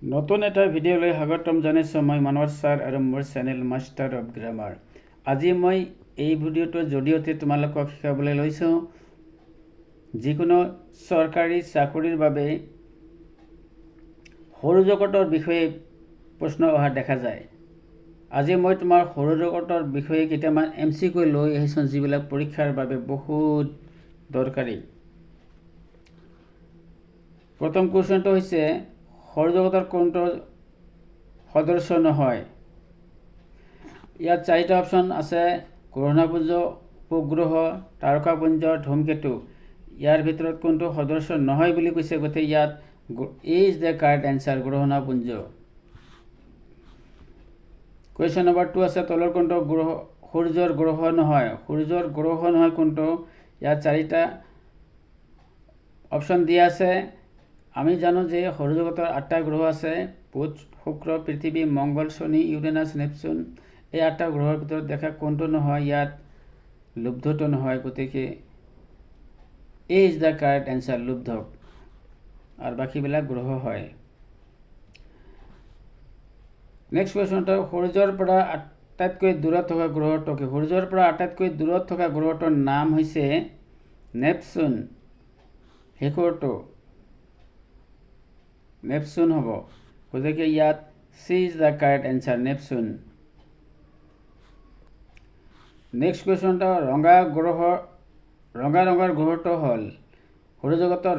নতুন এটা ভিডিঅ'লৈ স্বাগতম জনাইছোঁ। মই মনোজ ছাৰ আৰু মোৰ চেনেল মাষ্টাৰ অফ গ্ৰামাৰ। আজি মই এই ভিডিঅ'টোৰ জৰিয়তে তোমালোকক শিকাবলৈ লৈছোঁ যিকোনো চৰকাৰী চাকৰিৰ বাবে সৌৰজগতৰ বিষয়ে প্ৰশ্ন অহা দেখা যায়। আজি মই তোমাৰ সৌৰজগতৰ বিষয়ে কেইটামান MCQ লৈ আহিছোঁ যিবিলাক পৰীক্ষাৰ বাবে বহুত দৰকাৰী। প্ৰথম কুৱেশ্যনটো হৈছে সৌৰজগতৰ কোনটো সদস্য নহয়। ইয়াত চাৰিটা অপশ্যন আছে: গ্ৰহণপুঞ্জ, উপগ্ৰহ, তাৰকাপুঞ্জ, ধূমকেতু। ইয়াৰ ভিতৰত কোনটো সদস্য নহয় বুলি কৈছে, গতিকে ইয়াত ইজ দ্য কাৰেক্ট এনচাৰ গ্ৰহণপুঞ্জ। কুৱেশ্যন নম্বৰ 2 আছে তলৰ কোনটো সূৰ্যৰ গ্ৰহ নহয়। সূৰ্যৰ গ্ৰহ নহয় কোনটো? ইয়াত চাৰিটা অপশ্যন দিয়া আছে। আমি জানো যে সৌৰজগতৰ 8টা গ্ৰহ আছে: বুধ, শুক্ৰ, পৃথিৱী, মংগল, শনি, ইউৰেনাছ, নেপচুন। এই 8টা গ্ৰহৰ ভিতৰত দেখা কোনটো নহয়? ইয়াত লুব্ধটো নহয়, গতিকে ইজ দ্য কাৰেক্ট এনচাৰ লুব্ধক, আৰু বাকীবিলাক গ্ৰহ হয়। নেক্সট কুৱেশ্যনটো সূৰ্যৰ পৰা আটাইতকৈ দূৰত থকা গ্ৰহটো কি? সূৰ্যৰ পৰা আটাইতকৈ দূৰত থকা গ্ৰহটোৰ নাম হৈছে নেপচুন। শেষৰটো নেপচুন হ'ব, গতিকে ইয়াত C is the correct answer Neptune. Next কুৱেশ্যনটো ৰঙা ৰঙৰ গ্ৰহটো হ'ল সৌৰজগতৰ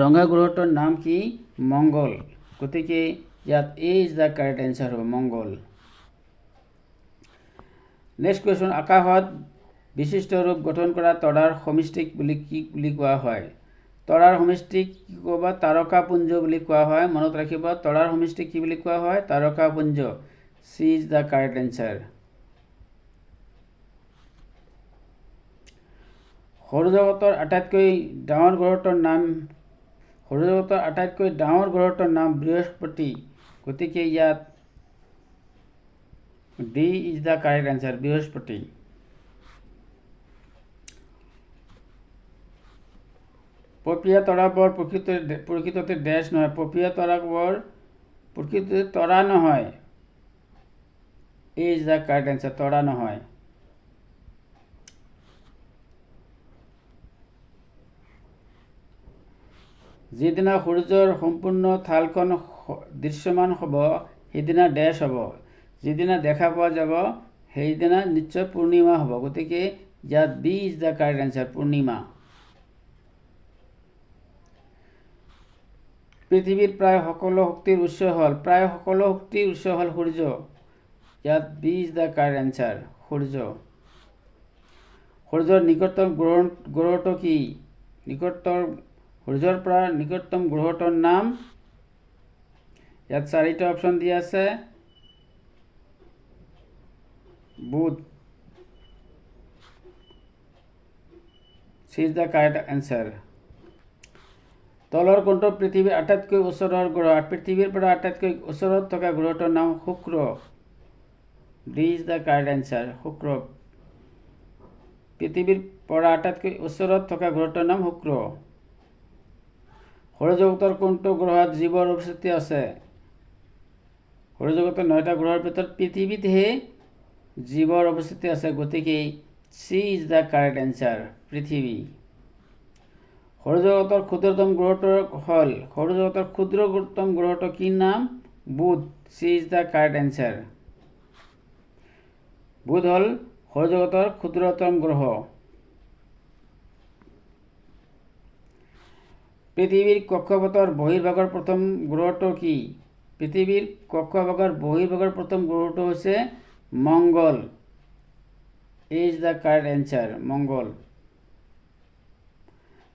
ৰঙা গ্ৰহটোৰ নাম কি? মংগল, গতিকে ইয়াত এ ইজ দ্য কাৰেক্ট এনচাৰ হ'ব মংগল। নেক্সট কুৱেশ্যন আকাশত বিশিষ্ট ৰূপ গঠন কৰা তৰাৰ সমষ্টিক কি বুলি কোৱা হয়? তৰাৰ সমষ্টিক কি ক'বা? তাৰকাপুঞ্জ বুলি কোৱা হয়। মনত ৰাখিব, তৰাৰ সমষ্টিক কি বুলি কোৱা হয়? তাৰকাপুঞ্জ। C is the correct answer. সৌৰজগতৰ আটাইতকৈ ডাঙৰ গ্ৰহটোৰ নাম বৃহস্পতি, গতিকে ইয়াত D is the correct answer বৃহস্পতি। পপীয়া তৰাবোৰ প্ৰকৃততে ডেছ নহয়। পপীয়া তৰাবোৰ প্ৰকৃততে তৰা নহয়। ইজ দ্য কাৰেক্ট এনচাৰ তৰা নহয়। যিদিনা সূৰ্যৰ সম্পূৰ্ণ থালখন দৃশ্যমান হ'ব সেইদিনা ডেছ হ'ব। যিদিনা দেখা পোৱা যাব সেইদিনা নিশ্চয় পূৰ্ণিমা হ'ব, গতিকে ইয়াত B is the correct answer পূৰ্ণিমা। পৃথিৱীৰ প্ৰায় সকলো শক্তিৰ উৎস হ'ল সূৰ্য। ইয়াত B is the correct answer সূৰ্য। সূৰ্যৰ নিকটতম গ্ৰহটো কি? সূৰ্যৰ পৰা নিকটতম গ্ৰহটোৰ নাম, ইয়াত চাৰিটা অপশ্যন দিয়া আছে: বুধ। C is the correct answer. তলৰ কোনটো পৃথিৱীৰ আটাইতকৈ ওচৰৰ গ্ৰহ? পৃথিৱীৰ পৰা আটাইতকৈ ওচৰত থকা গ্ৰহটোৰ নাম শুক্ৰ। D is the correct answer শুক্ৰ। পৃথিৱীৰ পৰা আটাইতকৈ ওচৰত থকা গ্ৰহটোৰ নাম শুক্ৰ। সৌৰজগতৰ কোনটো গ্ৰহত জীৱৰ উপস্থিতি আছে? সৌৰজগতৰ 9টা গ্ৰহৰ ভিতৰত পৃথিৱীতহে জীৱৰ উপস্থিতি আছে, গতিকে C is the correct answer পৃথিৱী। সৌৰজগতৰ ক্ষুদ্ৰতম গ্ৰহটো কি নাম? বুধ। C is the correct answer. বুধ হ'ল সৌৰজগতৰ ক্ষুদ্ৰতম গ্ৰহ। পৃথিৱীৰ কক্ষপথৰ বহিৰ্ভাগৰ প্ৰথম গ্ৰহটো কি? পৃথিৱীৰ কক্ষপথৰ বহিৰ্ভাগৰ প্ৰথম গ্ৰহটো হৈছে মংগল। ইজ দ্য কাৰেক্ট এনচাৰ মংগল।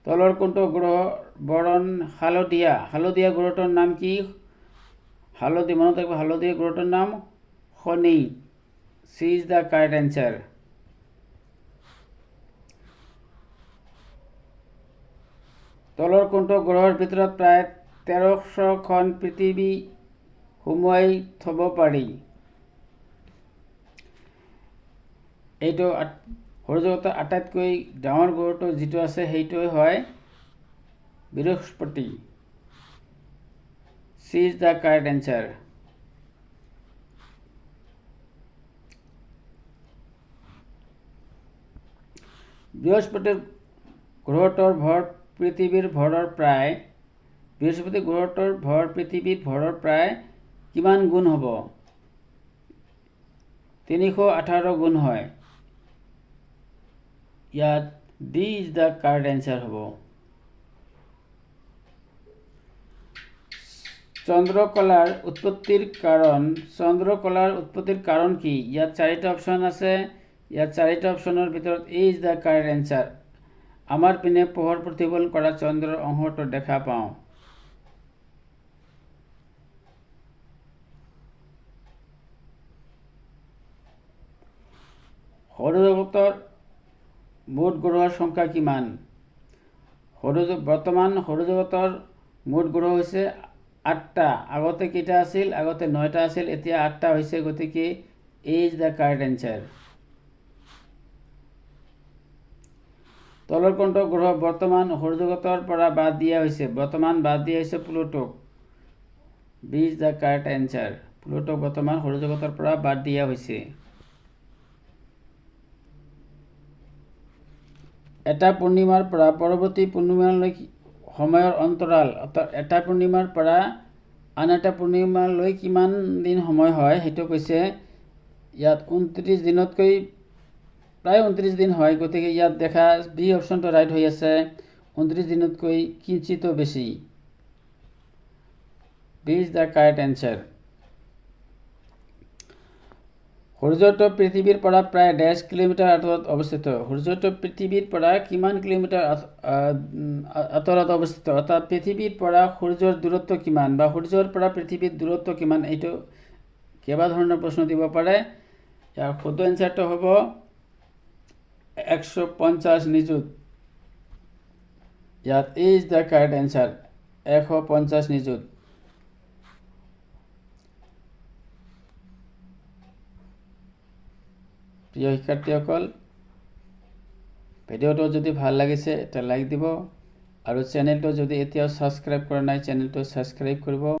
তলৰ কোনটো গ্ৰহৰ বৰণ হালধীয়া গ্ৰহটোৰ নাম কি? মনত ৰাখিব, হালধীয়া গ্ৰহটোৰ নাম শনি। C is the correct answer. তলৰ কোনটো গ্ৰহৰ ভিতৰত প্ৰায় 1300খন পৃথিৱী সুমুৱাই থব পাৰি? এইটো সৌৰজগতৰ আটাইতকৈ ডাঙৰ গ্ৰহটো যিটো আছে সেইটোৱে হয় বৃহস্পতি। C is the correct answer. বৃহস্পতিৰ গ্ৰহটোৰ ভৰ পৃথিৱীৰ ভৰৰ প্ৰায় বৃহস্পতি গ্ৰহটোৰ ভৰ পৃথিৱীৰ ভৰৰ প্ৰায় কিমান গুণ হ'ব? 318 গুণ হয়। ইয়াত D is the correct answer হ'ব। চন্দ্ৰকলাৰ উৎপত্তিৰ কাৰণ কি? ইয়াত 4টা অপশ্যন আছে। ইয়াত 4টা অপশ্যনৰ ভিতৰত A is the correct answer। আমাৰ পিনে পোহৰ প্ৰতিফলন কৰা চন্দ্ৰৰ অংশটো দেখা পাওঁ। সৌৰজগতৰ মুঠ গ্ৰহৰ সংখ্যা কিমান? বৰ্তমান সৌৰজগতৰ মুঠ গ্ৰহ হৈছে 8টা। আগতে কেইটা আছিল? আগতে 9টা আছিল, এতিয়া 8টা হৈছে। গতিকে A is the correct answer। তলৰ কোনটো গ্ৰহ বৰ্তমান সৌৰজগতৰ পৰা বাদ দিয়া হৈছে? প্লুটোক। B is the correct answer। প্লুটোক বৰ্তমান সৌৰজগতৰ পৰা বাদ দিয়া হৈছে। এটা পূৰ্ণিমাৰ পৰা পৰৱৰ্তী পূৰ্ণিমালৈ সময়ৰ অন্তৰাল, এটা পূৰ্ণিমাৰ পৰা আন এটা পূৰ্ণিমালৈ কিমান দিন সময় হয় সেইটো কৈছে। ইয়াত 29 দিনতকৈ প্ৰায় 29 দিন হয়। গতিকে ইয়াত দেখা বি অপশ্যনটো ৰাইট হৈ আছে। 29 দিনতকৈ কিঞ্চিতো বেছি। B is the correct answer. সূৰ্যটো পৃথিৱীৰ পৰা প্ৰায় 1.5 কিলোমিটাৰ আঁতৰত অৱস্থিত। সূৰ্যটো পৃথিৱীৰ পৰা কিমান কিলোমিটাৰ আঁতৰত অৱস্থিত? অৰ্থাৎ পৃথিৱীৰ পৰা সূৰ্যৰ দূৰত্ব কিমান বা সূৰ্যৰ পৰা পৃথিৱীৰ দূৰত্ব কিমান, এইটো কেইবা ধৰণৰ প্ৰশ্ন দিব পাৰে। ইয়াৰ শুদ্ধ এনচাৰটো হ'ব 150 নিযুত। ইয়াত A is the correct answer। 150 নিযুত। প্ৰিয় শিক্ষাৰ্থীসকল, ভিডিঅ'টো যদি ভাল লাগিছে এটা লাইক দিব আৰু চেনেলটো যদি এতিয়াও ছাবস্ক্ৰাইব কৰা নাই চেনেলটো ছাবস্ক্ৰাইব কৰিব।